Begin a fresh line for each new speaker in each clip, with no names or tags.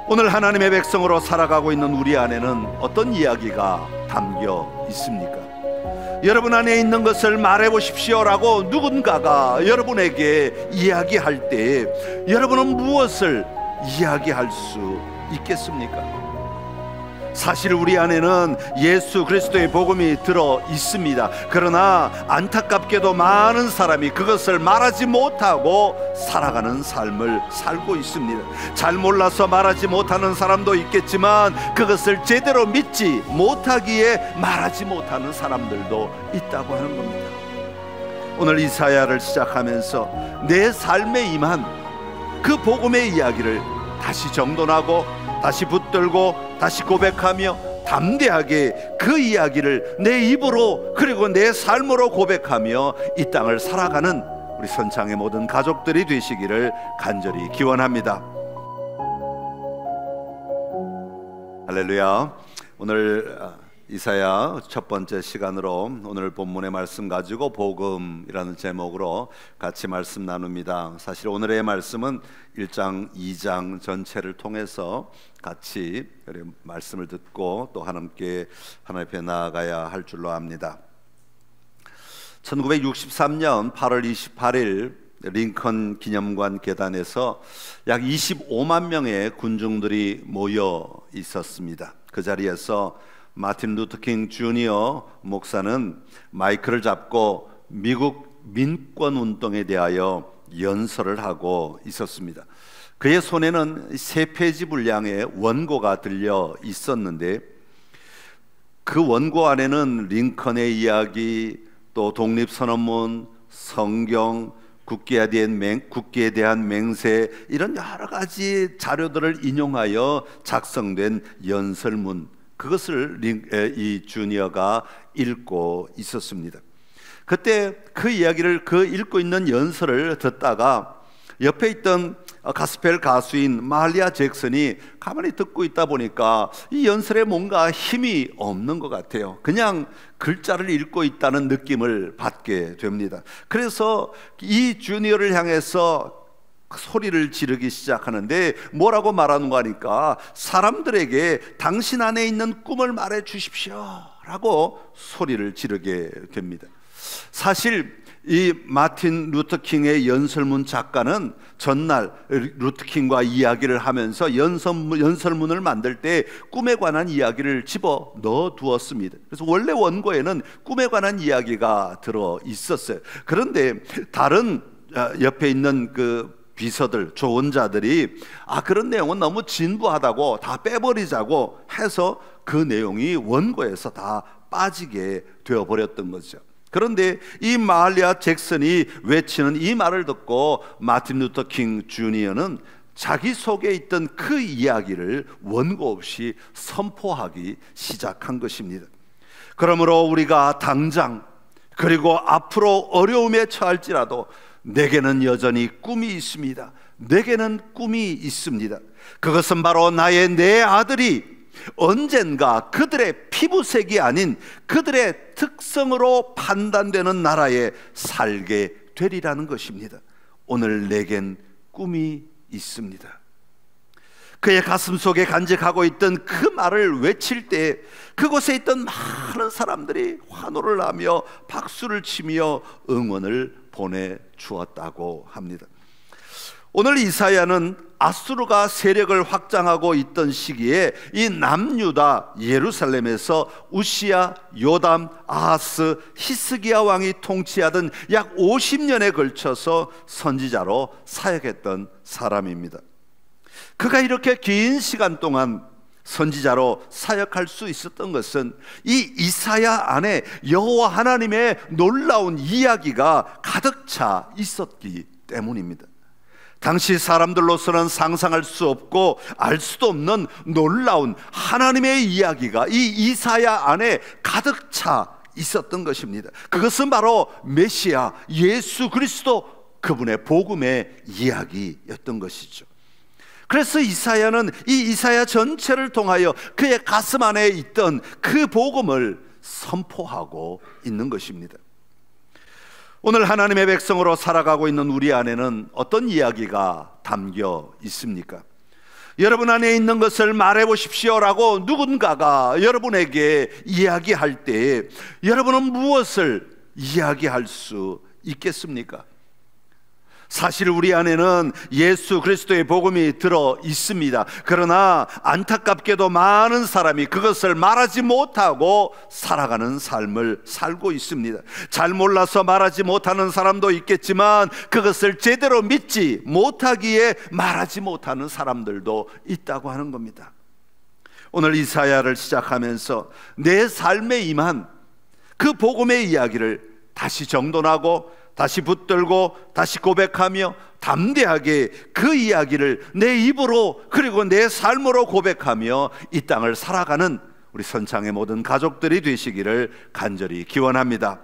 오늘 하나님의 백성으로 살아가고 있는 우리 안에는 어떤 이야기가 담겨 있습니까? 여러분 안에 있는 것을 말해 보십시오라고 누군가가 여러분에게 이야기할 때 여러분은 무엇을 이야기할 수 있겠습니까? 사실 우리 안에는 예수 그리스도의 복음이 들어 있습니다. 그러나 안타깝게도 많은 사람이 그것을 말하지 못하고 살아가는 삶을 살고 있습니다. 잘 몰라서 말하지 못하는 사람도 있겠지만 그것을 제대로 믿지 못하기에 말하지 못하는 사람들도 있다고 하는 겁니다. 오늘 이사야를 시작하면서 내 삶에 임한 그 복음의 이야기를 다시 정돈하고 다시 붙들고 다시 고백하며 담대하게 그 이야기를 내 입으로 그리고 내 삶으로 고백하며 이 땅을 살아가는 우리 선창의 모든 가족들이 되시기를 간절히 기원합니다. 할렐루야. 오늘 이사야 첫 번째 시간으로 오늘 본문의 말씀 가지고 복음이라는 제목으로 같이 말씀 나눕니다. 사실 오늘의 말씀은 1장, 2장 전체를 통해서 같이 말씀을 듣고 또 하나님께 하나님 앞에 나아가야 할 줄로 압니다. 1963년 8월 28일 링컨 기념관 계단에서 약 25만 명의 군중들이 모여 있었습니다. 그 자리에서 마틴 루터킹 주니어 목사는 마이크를 잡고 미국 민권운동에 대하여 연설을 하고 있었습니다. 그의 손에는 3페이지 분량의 원고가 들려 있었는데 그 원고 안에는 링컨의 이야기, 또 독립선언문, 성경, 국기에 대한 맹세, 이런 여러 가지 자료들을 인용하여 작성된 연설문, 그것을 이 주니어가 읽고 있었습니다. 그때 그 이야기를, 그 읽고 있는 연설을 듣다가 옆에 있던 가스펠 가수인 마할리아 잭슨이 가만히 듣고 있다 보니까 이 연설에 뭔가 힘이 없는 것 같아요. 그냥 글자를 읽고 있다는 느낌을 받게 됩니다. 그래서 이 주니어를 향해서 소리를 지르기 시작하는데 뭐라고 말하는가 하니까 사람들에게 당신 안에 있는 꿈을 말해 주십시오 라고 소리를 지르게 됩니다. 사실 이 마틴 루터킹의 연설문 작가는 전날 루터킹과 이야기를 하면서 연설문을 만들 때 꿈에 관한 이야기를 집어 넣어 두었습니다. 그래서 원래 원고에는 꿈에 관한 이야기가 들어 있었어요. 그런데 다른 옆에 있는 그 비서들, 조언자들이 그런 내용은 너무 진부하다고 다 빼버리자고 해서 그 내용이 원고에서 다 빠지게 되어버렸던 거죠. 그런데 이 마할리아 잭슨이 외치는 이 말을 듣고 마틴 루터 킹 주니어는 자기 속에 있던 그 이야기를 원고 없이 선포하기 시작한 것입니다. 그러므로 우리가 당장 그리고 앞으로 어려움에 처할지라도 내게는 여전히 꿈이 있습니다. 내게는 꿈이 있습니다. 그것은 바로 내 아들이 언젠가 그들의 피부색이 아닌 그들의 특성으로 판단되는 나라에 살게 되리라는 것입니다. 오늘 내겐 꿈이 있습니다. 그의 가슴 속에 간직하고 있던 그 말을 외칠 때 그곳에 있던 많은 사람들이 환호를 하며 박수를 치며 응원을 보내주었다고 합니다. 오늘 이사야는 아수르가 세력을 확장하고 있던 시기에 이 남유다 예루살렘에서 우시야, 요담, 아하스, 히스기야 왕이 통치하던 약 50년에 걸쳐서 선지자로 사역했던 사람입니다. 그가 이렇게 긴 시간 동안 선지자로 사역할 수 있었던 것은 이 이사야 안에 여호와 하나님의 놀라운 이야기가 가득 차 있었기 때문입니다. 당시 사람들로서는 상상할 수 없고 알 수도 없는 놀라운 하나님의 이야기가 이 이사야 안에 가득 차 있었던 것입니다. 그것은 바로 메시아 예수 그리스도, 그분의 복음의 이야기였던 것이죠. 그래서 이사야는 이 이사야 전체를 통하여 그의 가슴 안에 있던 그 복음을 선포하고 있는 것입니다. 오늘 하나님의 백성으로 살아가고 있는 우리 안에는 어떤 이야기가 담겨 있습니까? 여러분 안에 있는 것을 말해 보십시오라고 누군가가 여러분에게 이야기할 때 여러분은 무엇을 이야기할 수 있겠습니까? 사실 우리 안에는 예수 그리스도의 복음이 들어 있습니다. 그러나 안타깝게도 많은 사람이 그것을 말하지 못하고 살아가는 삶을 살고 있습니다. 잘 몰라서 말하지 못하는 사람도 있겠지만 그것을 제대로 믿지 못하기에 말하지 못하는 사람들도 있다고 하는 겁니다. 오늘 이사야를 시작하면서 내 삶에 임한 그 복음의 이야기를 다시 정돈하고 다시 붙들고 다시 고백하며 담대하게 그 이야기를 내 입으로 그리고 내 삶으로 고백하며 이 땅을 살아가는 우리 선창의 모든 가족들이 되시기를 간절히 기원합니다.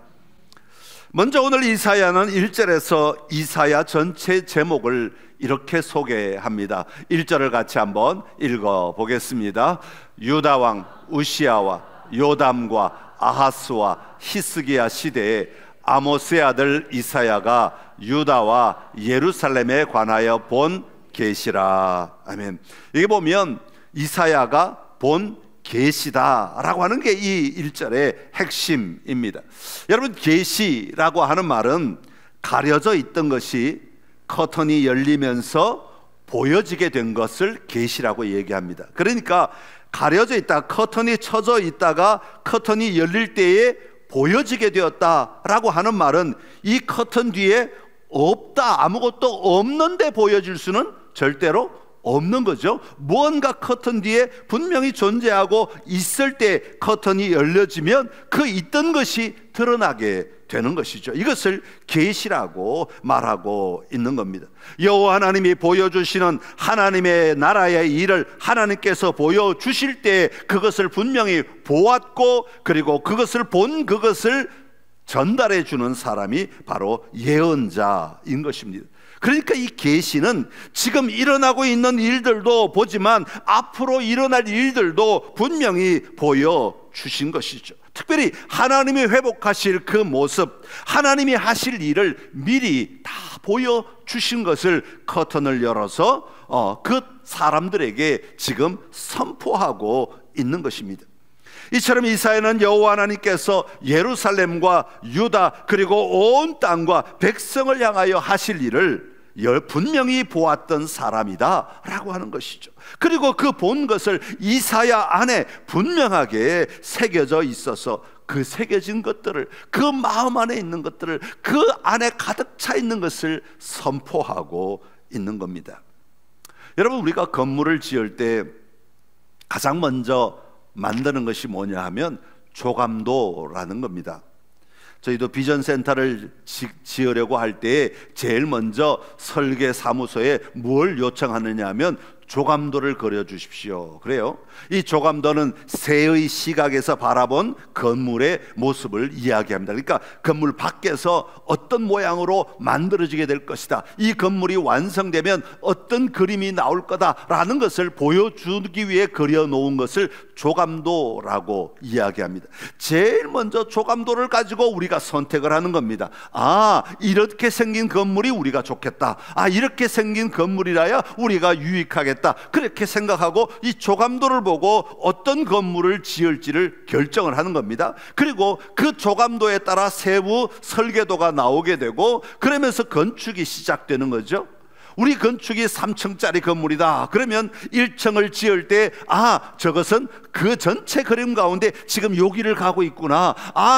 먼저 오늘 이사야는 1절에서 이사야 전체 제목을 이렇게 소개합니다. 1절을 같이 한번 읽어보겠습니다. 유다 왕 우시야와 요담과 아하스와 히스기야 시대에 아모스의 아들 이사야가 유다와 예루살렘에 관하여 본 계시라. 아멘. 여기 보면 이사야가 본 계시다라고 하는 게 이 1절의 핵심입니다. 여러분, 계시라고 하는 말은 가려져 있던 것이 커튼이 열리면서 보여지게 된 것을 계시라고 얘기합니다. 그러니까 가려져 있다가 커튼이 쳐져 있다가 커튼이 열릴 때에 보여지게 되었다라고 하는 말은 이 커튼 뒤에 없다, 아무것도 없는데 보여질 수는 절대로 없는 거죠. 무언가 커튼 뒤에 분명히 존재하고 있을 때 커튼이 열려지면 그 있던 것이 드러나게 되는 것이죠. 이것을 계시라고 말하고 있는 겁니다. 여호와 하나님이 보여주시는 하나님의 나라의 일을 하나님께서 보여주실 때 그것을 분명히 보았고 그리고 그것을 본 그것을 전달해 주는 사람이 바로 예언자인 것입니다. 그러니까 이 계시는 지금 일어나고 있는 일들도 보지만 앞으로 일어날 일들도 분명히 보여주신 것이죠. 특별히 하나님이 회복하실 그 모습, 하나님이 하실 일을 미리 다 보여주신 것을 커튼을 열어서 그 사람들에게 지금 선포하고 있는 것입니다. 이처럼 이사야는 여호와 하나님께서 예루살렘과 유다 그리고 온 땅과 백성을 향하여 하실 일을 분명히 보았던 사람이다 라고 하는 것이죠. 그리고 그 본 것을 이사야 안에 분명하게 새겨져 있어서 그 새겨진 것들을, 그 마음 안에 있는 것들을, 그 안에 가득 차 있는 것을 선포하고 있는 겁니다. 여러분, 우리가 건물을 지을 때 가장 먼저 만드는 것이 뭐냐 하면 조감도라는 겁니다. 저희도 비전센터를 지으려고 할 때 제일 먼저 설계사무소에 뭘 요청하느냐 하면 조감도를 그려주십시오. 그래요. 이 조감도는 새의 시각에서 바라본 건물의 모습을 이야기합니다. 그러니까 건물 밖에서 어떤 모양으로 만들어지게 될 것이다, 이 건물이 완성되면 어떤 그림이 나올 거다라는 것을 보여주기 위해 그려놓은 것을 조감도라고 이야기합니다. 제일 먼저 조감도를 가지고 우리가 선택을 하는 겁니다. 아, 이렇게 생긴 건물이 우리가 좋겠다, 아, 이렇게 생긴 건물이라야 우리가 유익하겠다, 그렇게 생각하고 이 조감도를 보고 어떤 건물을 지을지를 결정을 하는 겁니다. 그리고 그 조감도에 따라 세부 설계도가 나오게 되고 그러면서 건축이 시작되는 거죠. 우리 건축이 3층짜리 건물이다 그러면 1층을 지을 때 저것은 그 전체 그림 가운데 지금 여기를 가고 있구나,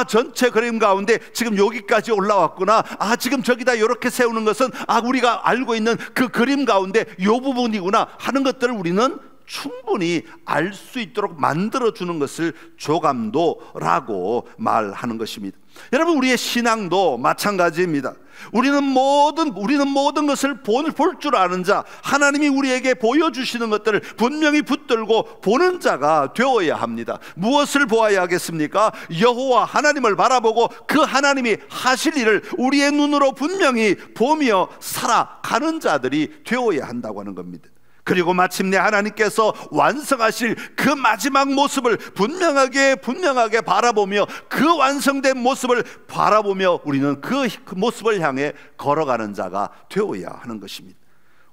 전체 그림 가운데 지금 여기까지 올라왔구나, 지금 저기다 이렇게 세우는 것은 우리가 알고 있는 그 그림 가운데 요 부분이구나 하는 것들을 우리는 충분히 알 수 있도록 만들어주는 것을 조감도라고 말하는 것입니다. 여러분, 우리의 신앙도 마찬가지입니다. 우리는 모든 것을 볼 줄 아는 자, 하나님이 우리에게 보여주시는 것들을 분명히 붙들고 보는 자가 되어야 합니다. 무엇을 보아야 하겠습니까? 여호와 하나님을 바라보고 그 하나님이 하실 일을 우리의 눈으로 분명히 보며 살아가는 자들이 되어야 한다고 하는 겁니다. 그리고 마침내 하나님께서 완성하실 그 마지막 모습을 분명하게 바라보며 그 완성된 모습을 바라보며 우리는 그 모습을 향해 걸어가는 자가 되어야 하는 것입니다.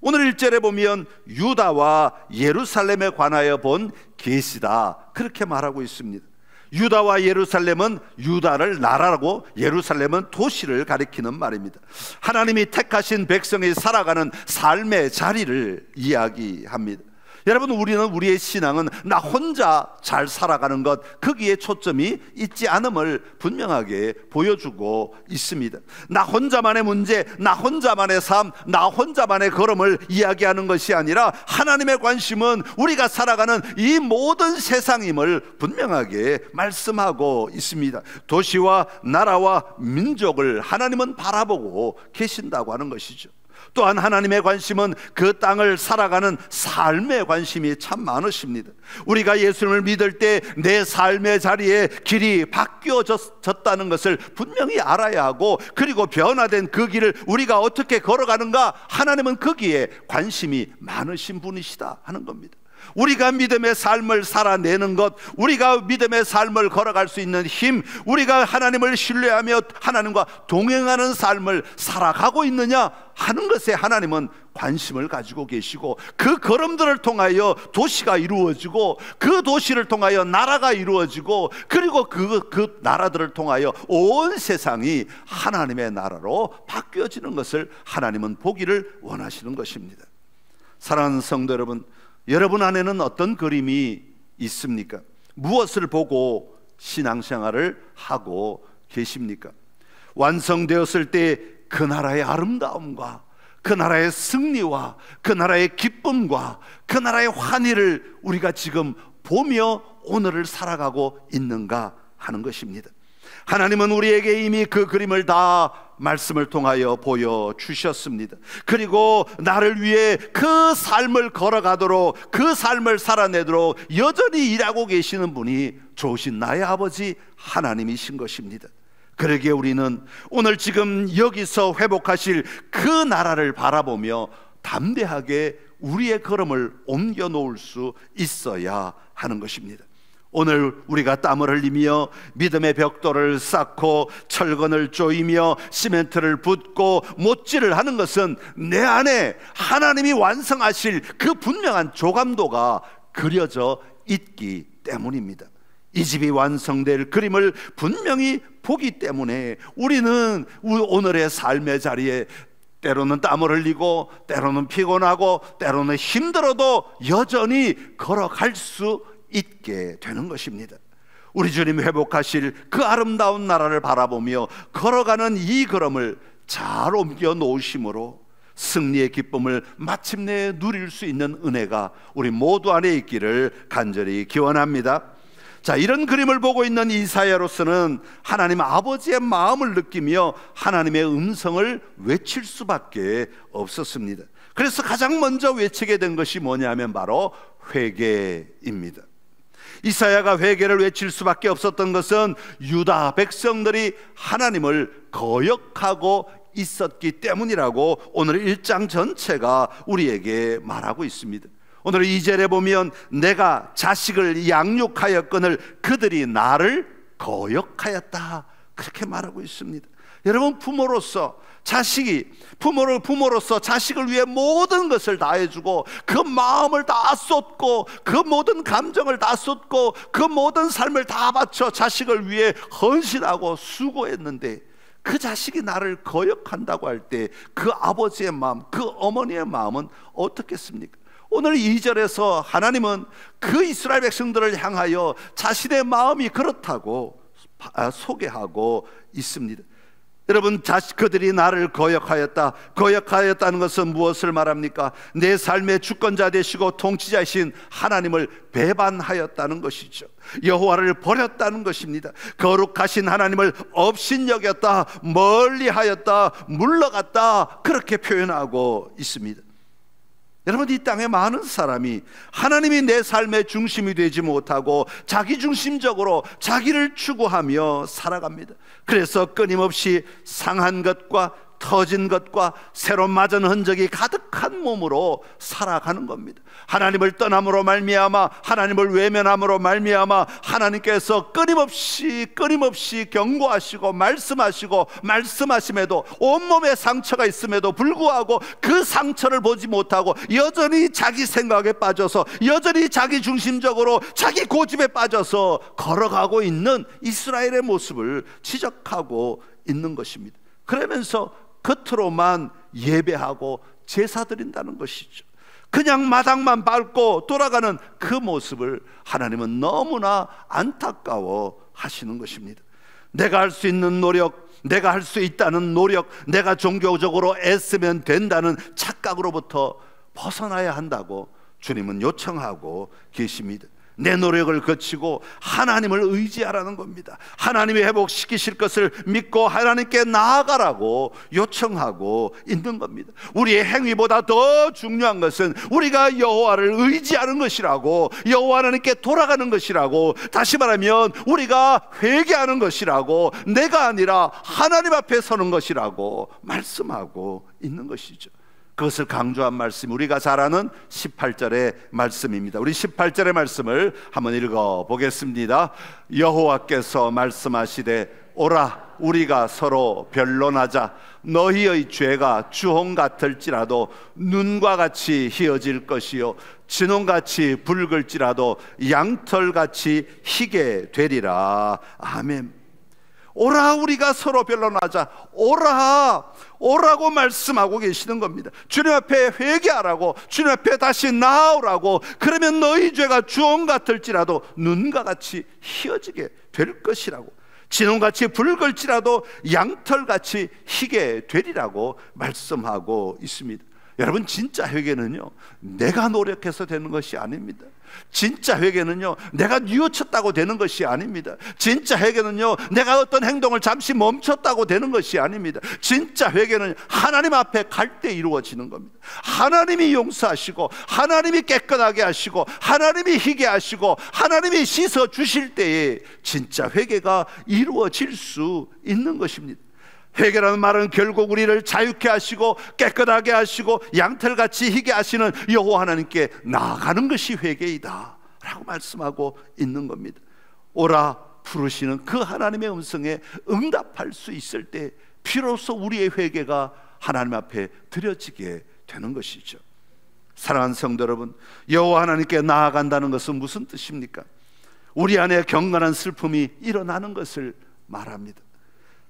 오늘 1절에 보면 유다와 예루살렘에 관하여 본 계시다, 그렇게 말하고 있습니다. 유다와 예루살렘은 유다를 나라라고, 예루살렘은 도시를 가리키는 말입니다. 하나님이 택하신 백성이 살아가는 삶의 자리를 이야기합니다. 여러분, 우리는 우리의 신앙은 나 혼자 잘 살아가는 것, 거기에 초점이 있지 않음을 분명하게 보여주고 있습니다. 나 혼자만의 문제, 나 혼자만의 삶, 나 혼자만의 걸음을 이야기하는 것이 아니라 하나님의 관심은 우리가 살아가는 이 모든 세상임을 분명하게 말씀하고 있습니다. 도시와 나라와 민족을 하나님은 바라보고 계신다고 하는 것이죠. 또한 하나님의 관심은 그 땅을 살아가는 삶의 관심이 참 많으십니다. 우리가 예수님을 믿을 때 내 삶의 자리에 길이 바뀌어졌다는 것을 분명히 알아야 하고, 그리고 변화된 그 길을 우리가 어떻게 걸어가는가, 하나님은 거기에 관심이 많으신 분이시다 하는 겁니다. 우리가 믿음의 삶을 살아내는 것, 우리가 믿음의 삶을 걸어갈 수 있는 힘, 우리가 하나님을 신뢰하며 하나님과 동행하는 삶을 살아가고 있느냐 하는 것에 하나님은 관심을 가지고 계시고, 그 걸음들을 통하여 도시가 이루어지고, 그 도시를 통하여 나라가 이루어지고, 그리고 그 나라들을 통하여 온 세상이 하나님의 나라로 바뀌어지는 것을 하나님은 보기를 원하시는 것입니다. 사랑하는 성도 여러분, 여러분 안에는 어떤 그림이 있습니까? 무엇을 보고 신앙생활을 하고 계십니까? 완성되었을 때 그 나라의 아름다움과 그 나라의 승리와 그 나라의 기쁨과 그 나라의 환희를 우리가 지금 보며 오늘을 살아가고 있는가 하는 것입니다. 하나님은 우리에게 이미 그 그림을 다 말씀을 통하여 보여주셨습니다. 그리고 나를 위해 그 삶을 걸어가도록, 그 삶을 살아내도록 여전히 일하고 계시는 분이 좋으신 나의 아버지 하나님이신 것입니다. 그러기에 우리는 오늘 지금 여기서 회복하실 그 나라를 바라보며 담대하게 우리의 걸음을 옮겨 놓을 수 있어야 하는 것입니다. 오늘 우리가 땀을 흘리며 믿음의 벽돌을 쌓고 철근을 조이며 시멘트를 붓고 못질을 하는 것은 내 안에 하나님이 완성하실 그 분명한 조감도가 그려져 있기 때문입니다. 이 집이 완성될 그림을 분명히 보기 때문에 우리는 오늘의 삶의 자리에 때로는 땀을 흘리고, 때로는 피곤하고, 때로는 힘들어도 여전히 걸어갈 수 있게 되는 것입니다. 우리 주님 회복하실 그 아름다운 나라를 바라보며 걸어가는 이 걸음을 잘 옮겨 놓으심으로 승리의 기쁨을 마침내 누릴 수 있는 은혜가 우리 모두 안에 있기를 간절히 기원합니다. 자, 이런 그림을 보고 있는 이사야로서는 하나님 아버지의 마음을 느끼며 하나님의 음성을 외칠 수밖에 없었습니다. 그래서 가장 먼저 외치게 된 것이 뭐냐면 바로 회개입니다. 이사야가 회개를 외칠 수밖에 없었던 것은 유다 백성들이 하나님을 거역하고 있었기 때문이라고 오늘 1장 전체가 우리에게 말하고 있습니다. 오늘 2절에 보면 내가 자식을 양육하였거늘 그들이 나를 거역하였다, 그렇게 말하고 있습니다. 여러분, 부모로서 자식을 위해 모든 것을 다 해주고, 그 마음을 다 쏟고, 그 모든 감정을 다 쏟고, 그 모든 삶을 다 바쳐 자식을 위해 헌신하고 수고했는데 그 자식이 나를 거역한다고 할 때 그 아버지의 마음, 그 어머니의 마음은 어떻겠습니까? 오늘 2절에서 하나님은 그 이스라엘 백성들을 향하여 자신의 마음이 그렇다고 소개하고 있습니다. 여러분, 그들이 나를 거역하였다는 것은 무엇을 말합니까? 내 삶의 주권자 되시고 통치자이신 하나님을 배반하였다는 것이죠. 여호와를 버렸다는 것입니다. 거룩하신 하나님을 업신여겼다, 멀리하였다, 물러갔다, 그렇게 표현하고 있습니다. 여러분, 이 땅에 많은 사람이 하나님이 내 삶의 중심이 되지 못하고 자기중심적으로 자기를 추구하며 살아갑니다. 그래서 끊임없이 상한 것과 터진 것과 새로 맞은 흔적이 가득한 몸으로 살아가는 겁니다. 하나님을 떠남으로 말미암아, 하나님을 외면함으로 말미암아 하나님께서 끊임없이 경고하시고 말씀하심에도 온몸에 상처가 있음에도 불구하고 그 상처를 보지 못하고 여전히 자기 생각에 빠져서, 여전히 자기 중심적으로 자기 고집에 빠져서 걸어가고 있는 이스라엘의 모습을 지적하고 있는 것입니다. 그러면서 겉으로만 예배하고 제사 드린다는 것이죠. 그냥 마당만 밟고 돌아가는 그 모습을 하나님은 너무나 안타까워 하시는 것입니다. 내가 할 수 있는 노력, 내가 할 수 있다는 노력, 내가 종교적으로 애쓰면 된다는 착각으로부터 벗어나야 한다고 주님은 요청하고 계십니다. 내 노력을 거치고 하나님을 의지하라는 겁니다. 하나님이 회복시키실 것을 믿고 하나님께 나아가라고 요청하고 있는 겁니다. 우리의 행위보다 더 중요한 것은 우리가 여호와를 의지하는 것이라고, 여호와 하나님께 돌아가는 것이라고, 다시 말하면 우리가 회개하는 것이라고, 내가 아니라 하나님 앞에 서는 것이라고 말씀하고 있는 것이죠. 그것을 강조한 말씀, 우리가 잘 아는 18절의 말씀입니다. 우리 18절의 말씀을 한번 읽어보겠습니다. 여호와께서 말씀하시되 오라 우리가 서로 변론하자. 너희의 죄가 주홍 같을지라도 눈과 같이 희어질 것이요 진홍같이 붉을지라도 양털같이 희게 되리라. 아멘. 오라 우리가 서로 변론하자. 오라고 말씀하고 계시는 겁니다. 주님 앞에 회개하라고, 주님 앞에 다시 나아오라고. 그러면 너희 죄가 주홍 같을지라도 눈과 같이 희어지게 될 것이라고, 진홍같이 붉을지라도 양털같이 희게 되리라고 말씀하고 있습니다. 여러분, 진짜 회개는요 내가 노력해서 되는 것이 아닙니다. 진짜 회개는요 내가 뉘우쳤다고 되는 것이 아닙니다. 진짜 회개는요 내가 어떤 행동을 잠시 멈췄다고 되는 것이 아닙니다. 진짜 회개는 하나님 앞에 갈 때 이루어지는 겁니다. 하나님이 용서하시고, 하나님이 깨끗하게 하시고, 하나님이 희게 하시고, 하나님이 씻어 주실 때에 진짜 회개가 이루어질 수 있는 것입니다. 회개라는 말은 결국 우리를 자유케 하시고 깨끗하게 하시고 양털같이 희게 하시는 여호와 하나님께 나아가는 것이 회개이다 라고 말씀하고 있는 겁니다. 오라 부르시는 그 하나님의 음성에 응답할 수 있을 때 비로소 우리의 회개가 하나님 앞에 드려지게 되는 것이죠. 사랑하는 성도 여러분, 여호와 하나님께 나아간다는 것은 무슨 뜻입니까? 우리 안에 경건한 슬픔이 일어나는 것을 말합니다.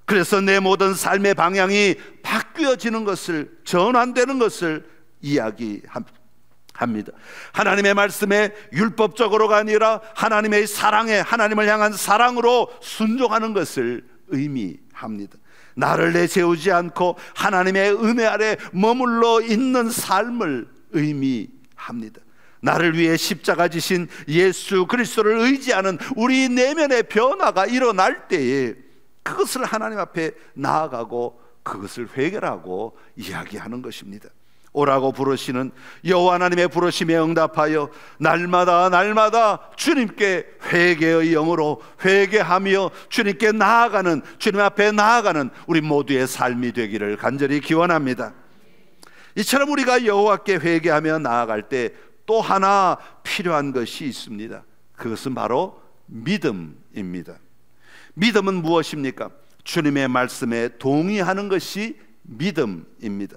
그래서 내 모든 삶의 방향이 바뀌어지는 것을, 전환되는 것을 이야기합니다. 하나님의 말씀에 율법적으로가 아니라 하나님의 사랑에, 하나님을 향한 사랑으로 순종하는 것을 의미합니다. 나를 내세우지 않고 하나님의 은혜 아래 머물러 있는 삶을 의미합니다. 나를 위해 십자가 지신 예수 그리스도를 의지하는 우리 내면의 변화가 일어날 때에 그것을 하나님 앞에 나아가고 그것을 회개라고 이야기하는 것입니다. 오라고 부르시는 여호와 하나님의 부르심에 응답하여 날마다 주님께 회개의 영으로 회개하며 주님께 나아가는, 주님 앞에 나아가는 우리 모두의 삶이 되기를 간절히 기원합니다. 이처럼 우리가 여호와께 회개하며 나아갈 때 또 하나 필요한 것이 있습니다. 그것은 바로 믿음입니다. 믿음은 무엇입니까? 주님의 말씀에 동의하는 것이 믿음입니다.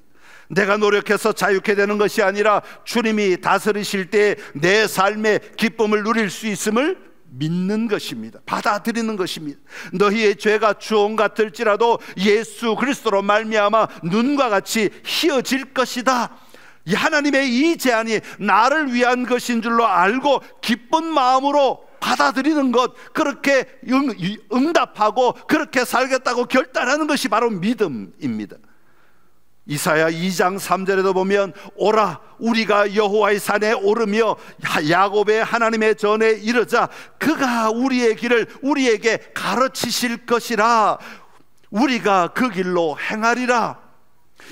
내가 노력해서 자유케 되는 것이 아니라 주님이 다스리실 때 내 삶의 기쁨을 누릴 수 있음을 믿는 것입니다. 받아들이는 것입니다. 너희의 죄가 주홍 같을지라도 예수 그리스도로 말미암아 눈과 같이 희어질 것이다. 하나님의 이 제안이 나를 위한 것인 줄로 알고 기쁜 마음으로 받아들이는 것, 그렇게 응답하고 그렇게 살겠다고 결단하는 것이 바로 믿음입니다. 이사야 2장 3절에도 보면 오라 우리가 여호와의 산에 오르며 야곱의 하나님의 전에 이르자. 그가 우리의 길을 우리에게 가르치실 것이라. 우리가 그 길로 행하리라.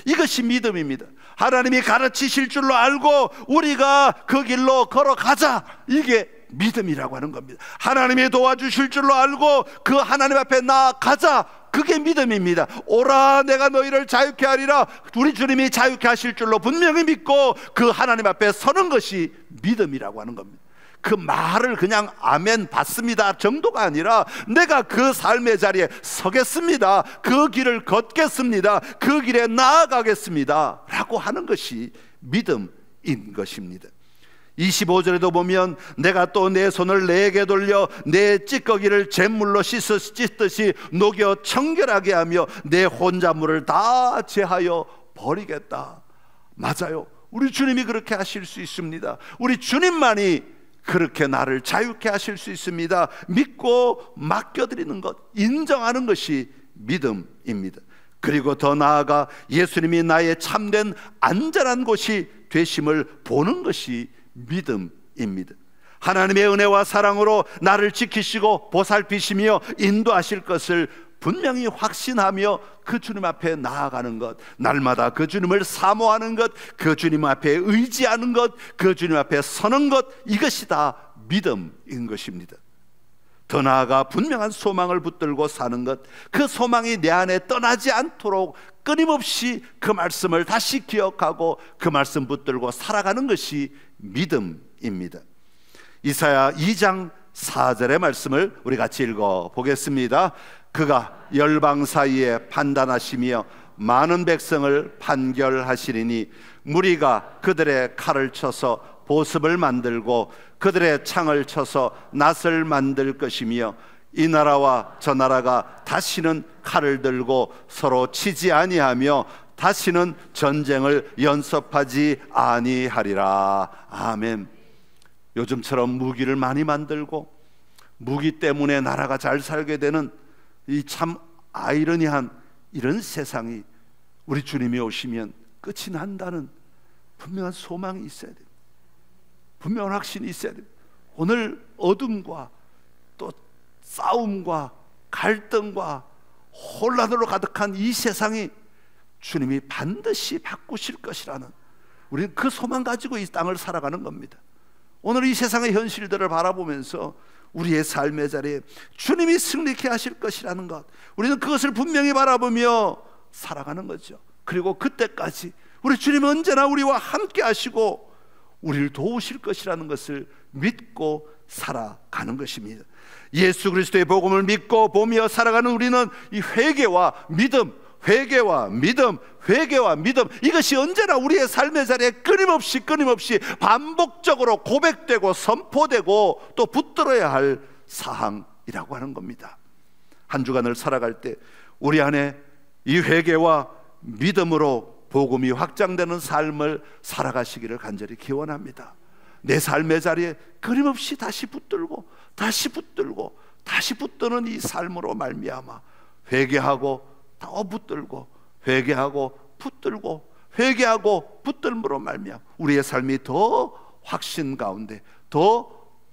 이것이 믿음입니다. 하나님이 가르치실 줄로 알고 우리가 그 길로 걸어가자. 이게 믿음이라고 하는 겁니다. 하나님이 도와주실 줄로 알고 그 하나님 앞에 나아가자, 그게 믿음입니다. 오라 내가 너희를 자유케 하리라, 우리 주님이 자유케 하실 줄로 분명히 믿고 그 하나님 앞에 서는 것이 믿음이라고 하는 겁니다. 그 말을 그냥 아멘 받습니다 정도가 아니라 내가 그 삶의 자리에 서겠습니다, 그 길을 걷겠습니다, 그 길에 나아가겠습니다 라고 하는 것이 믿음인 것입니다. 25절에도 보면 내가 또 내 손을 내게 돌려 내 찌꺼기를 잿물로 씻듯이 녹여 청결하게 하며 내 혼자물을 다 제하여 버리겠다. 맞아요, 우리 주님이 그렇게 하실 수 있습니다. 우리 주님만이 그렇게 나를 자유케 하실 수 있습니다. 믿고 맡겨드리는 것, 인정하는 것이 믿음입니다. 그리고 더 나아가 예수님이 나의 참된 안전한 곳이 되심을 보는 것이 믿음입니다. 하나님의 은혜와 사랑으로 나를 지키시고 보살피시며 인도하실 것을 분명히 확신하며 그 주님 앞에 나아가는 것, 날마다 그 주님을 사모하는 것, 그 주님 앞에 의지하는 것, 그 주님 앞에 서는 것, 이것이 다 믿음인 것입니다. 더 나아가 분명한 소망을 붙들고 사는 것, 그 소망이 내 안에 떠나지 않도록 끊임없이 그 말씀을 다시 기억하고 그 말씀 붙들고 살아가는 것이 믿음입니다. 이사야 2장 4절의 말씀을 우리 같이 읽어보겠습니다. 그가 열방 사이에 판단하시며 많은 백성을 판결하시리니 무리가 그들의 칼을 쳐서 보습을 만들고 그들의 창을 쳐서 낫을 만들 것이며 이 나라와 저 나라가 다시는 칼을 들고 서로 치지 아니하며 다시는 전쟁을 연습하지 아니하리라. 아멘. 요즘처럼 무기를 많이 만들고 무기 때문에 나라가 잘 살게 되는 이 참 아이러니한 이런 세상이 우리 주님이 오시면 끝이 난다는 분명한 소망이 있어야 됩니다. 분명한 확신이 있어야 됩니다. 오늘 어둠과 또 싸움과 갈등과 혼란으로 가득한 이 세상이 주님이 반드시 바꾸실 것이라는, 우리는 그 소망 가지고 이 땅을 살아가는 겁니다. 오늘 이 세상의 현실들을 바라보면서 우리의 삶의 자리에 주님이 승리케 하실 것이라는 것, 우리는 그것을 분명히 바라보며 살아가는 거죠. 그리고 그때까지 우리 주님은 언제나 우리와 함께 하시고 우리를 도우실 것이라는 것을 믿고 살아가는 것입니다. 예수 그리스도의 복음을 믿고 보며 살아가는 우리는 이 회개와 믿음, 회개와 믿음, 회개와 믿음, 이것이 언제나 우리의 삶의 자리에 끊임없이 반복적으로 고백되고 선포되고 또 붙들어야 할 사항이라고 하는 겁니다. 한 주간을 살아갈 때 우리 안에 이 회개와 믿음으로 복음이 확장되는 삶을 살아가시기를 간절히 기원합니다. 내 삶의 자리에 끊임없이 다시 붙들고 붙드는 이 삶으로 말미암아 회개하고 더 붙들고 회개하고 붙들므로 말미암아 우리의 삶이 더 확신 가운데 더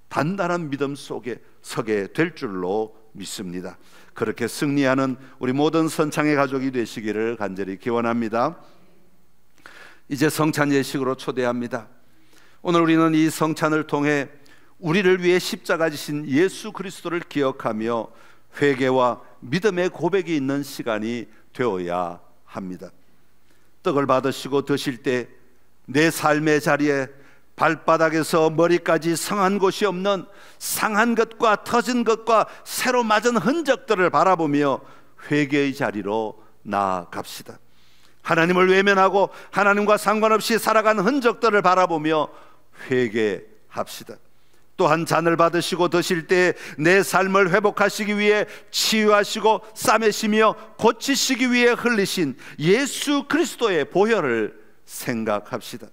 단단한 믿음 속에 서게 될 줄로 믿습니다. 그렇게 승리하는 우리 모든 선창의 가족이 되시기를 간절히 기원합니다. 이제 성찬 예식으로 초대합니다. 오늘 우리는 이 성찬을 통해 우리를 위해 십자가 지신 예수 그리스도를 기억하며 회개와 믿음의 고백이 있는 시간이 되어야 합니다. 떡을 받으시고 드실 때 내 삶의 자리에 발바닥에서 머리까지 상한 곳이 없는 상한 것과 터진 것과 새로 맞은 흔적들을 바라보며 회개의 자리로 나아갑시다. 하나님을 외면하고 하나님과 상관없이 살아가는 흔적들을 바라보며 회개합시다. 또한 잔을 받으시고 드실 때 내 삶을 회복하시기 위해 치유하시고 싸매시며 고치시기 위해 흘리신 예수 그리스도의 보혈을 생각합시다.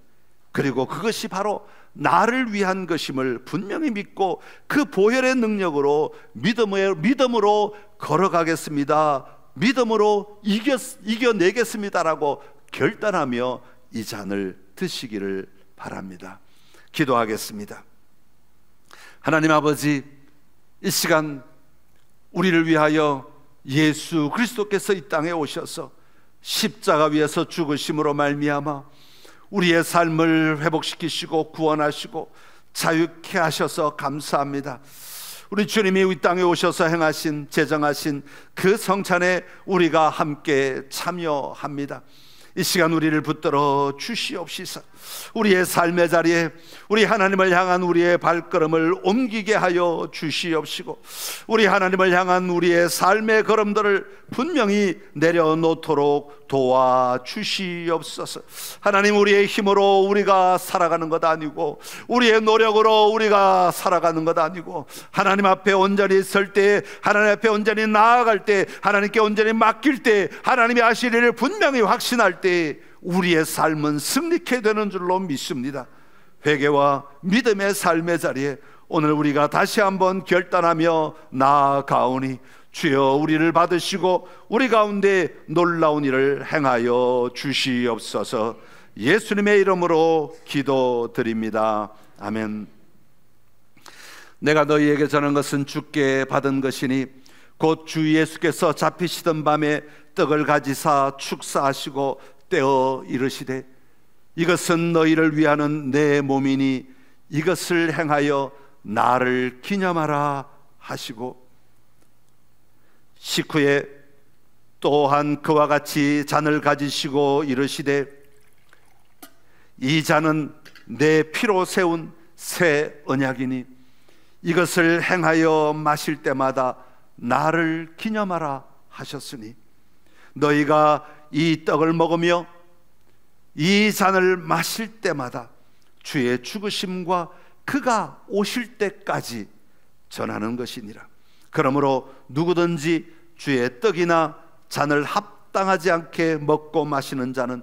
그리고 그것이 바로 나를 위한 것임을 분명히 믿고 그 보혈의 능력으로 믿음으로 걸어가겠습니다, 믿음으로 이겨내겠습니다라고 결단하며 이 잔을 드시기를 바랍니다. 기도하겠습니다. 하나님 아버지, 이 시간 우리를 위하여 예수 그리스도께서 이 땅에 오셔서 십자가 위에서 죽으심으로 말미암아 우리의 삶을 회복시키시고 구원하시고 자유케 하셔서 감사합니다. 우리 주님이 이 땅에 오셔서 행하신, 제정하신 그 성찬에 우리가 함께 참여합니다. 이 시간 우리를 붙들어 주시옵시서. 우리의 삶의 자리에 우리 하나님을 향한 우리의 발걸음을 옮기게 하여 주시옵시고, 우리 하나님을 향한 우리의 삶의 걸음들을 분명히 내려놓도록 도와주시옵소서. 하나님, 우리의 힘으로 우리가 살아가는 것 아니고, 우리의 노력으로 우리가 살아가는 것 아니고, 하나님 앞에 온전히 설 때, 하나님 앞에 온전히 나아갈 때, 하나님께 온전히 맡길 때, 하나님이 하실 일을 분명히 확신할 때 우리의 삶은 승리케 되는 줄로 믿습니다. 회개와 믿음의 삶의 자리에 오늘 우리가 다시 한번 결단하며 나아가오니, 주여 우리를 받으시고 우리 가운데 놀라운 일을 행하여 주시옵소서. 예수님의 이름으로 기도드립니다. 아멘. 내가 너희에게 전한 것은 주께 받은 것이니 곧 주 예수께서 잡히시던 밤에 떡을 가지사 축사하시고 떼어 이르시되, 이것은 너희를 위하는 내 몸이니 이것을 행하여 나를 기념하라 하시고, 식후에 또한 그와 같이 잔을 가지시고 이르시되, 이 잔은 내 피로 세운 새 언약이니 이것을 행하여 마실 때마다 나를 기념하라 하셨으니, 너희가 이 떡을 먹으며 이 잔을 마실 때마다 주의 죽으심과 그가 오실 때까지 전하는 것이니라. 그러므로 누구든지 주의 떡이나 잔을 합당하지 않게 먹고 마시는 자는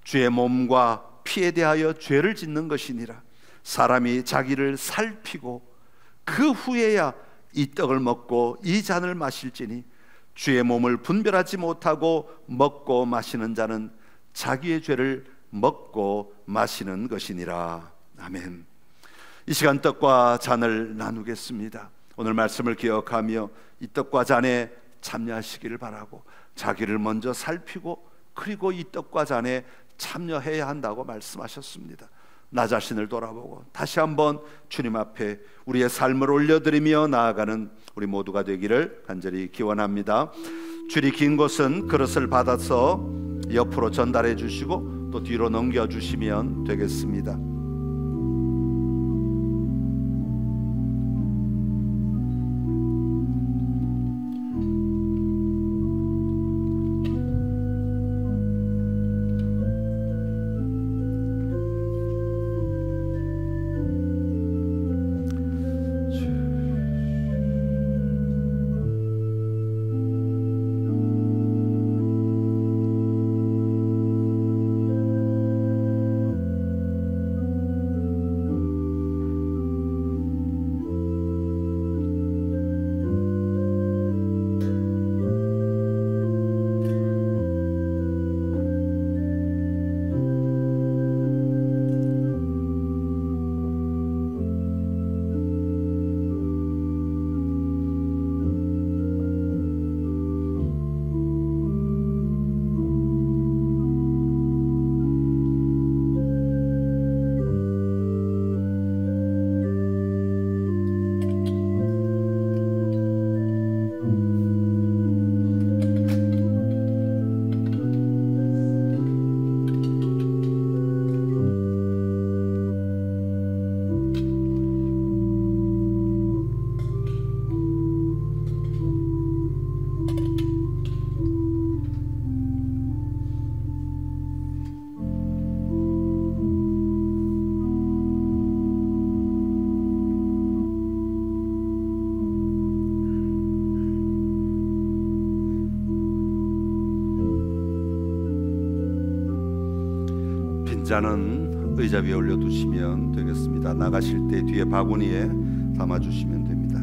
주의 몸과 피에 대하여 죄를 짓는 것이니라. 사람이 자기를 살피고 그 후에야 이 떡을 먹고 이 잔을 마실지니, 주의 몸을 분별하지 못하고 먹고 마시는 자는 자기의 죄를 먹고 마시는 것이니라. 아멘. 이 시간 떡과 잔을 나누겠습니다. 오늘 말씀을 기억하며 이 떡과 잔에 참여하시기를 바라고, 자기를 먼저 살피고 그리고 이 떡과 잔에 참여해야 한다고 말씀하셨습니다. 나 자신을 돌아보고 다시 한번 주님 앞에 우리의 삶을 올려드리며 나아가는 우리 모두가 되기를 간절히 기원합니다. 줄이 긴 곳은 그릇을 받아서 옆으로 전달해 주시고 또 뒤로 넘겨 주시면 되겠습니다. 잔은 의자 위에 올려두시면 되겠습니다. 나가실 때 뒤에 바구니에 담아주시면 됩니다.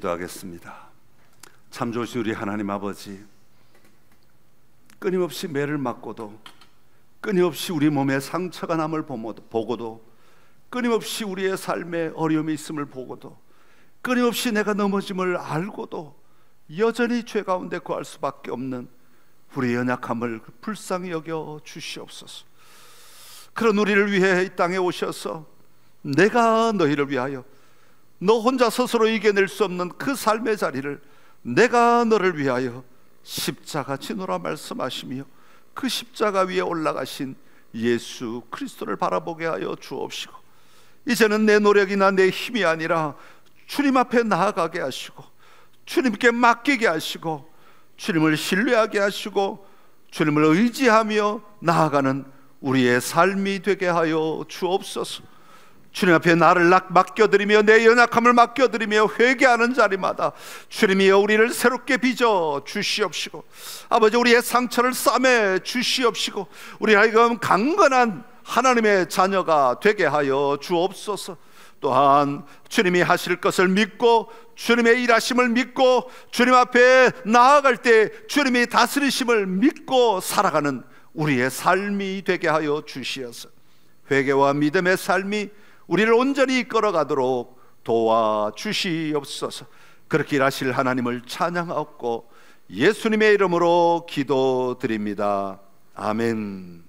기도하겠습니다. 참 좋으신 우리 하나님 아버지, 끊임없이 매를 맞고도, 끊임없이 우리 몸에 상처가 남을 보고도, 끊임없이 우리의 삶에 어려움이 있음을 보고도, 끊임없이 내가 넘어짐을 알고도 여전히 죄 가운데 거할 수밖에 없는 우리의 연약함을 불쌍히 여겨 주시옵소서. 그런 우리를 위해 이 땅에 오셔서 내가 너희를 위하여, 너 혼자 스스로 이겨낼 수 없는 그 삶의 자리를 내가 너를 위하여 십자가 지노라 말씀하시며, 그 십자가 위에 올라가신 예수 그리스도를 바라보게 하여 주옵시고, 이제는 내 노력이나 내 힘이 아니라 주님 앞에 나아가게 하시고, 주님께 맡기게 하시고, 주님을 신뢰하게 하시고, 주님을 의지하며 나아가는 우리의 삶이 되게 하여 주옵소서. 주님 앞에 나를 맡겨드리며 내 연약함을 맡겨드리며 회개하는 자리마다 주님이여 우리를 새롭게 빚어 주시옵시고, 아버지 우리의 상처를 싸매 주시옵시고, 우리 하여금 강건한 하나님의 자녀가 되게 하여 주옵소서. 또한 주님이 하실 것을 믿고, 주님의 일하심을 믿고, 주님 앞에 나아갈 때 주님이 다스리심을 믿고 살아가는 우리의 삶이 되게 하여 주시어서 회개와 믿음의 삶이 우리를 온전히 이끌어가도록 도와주시옵소서. 그렇게 일하실 하나님을 찬양하옵고 예수님의 이름으로 기도드립니다. 아멘.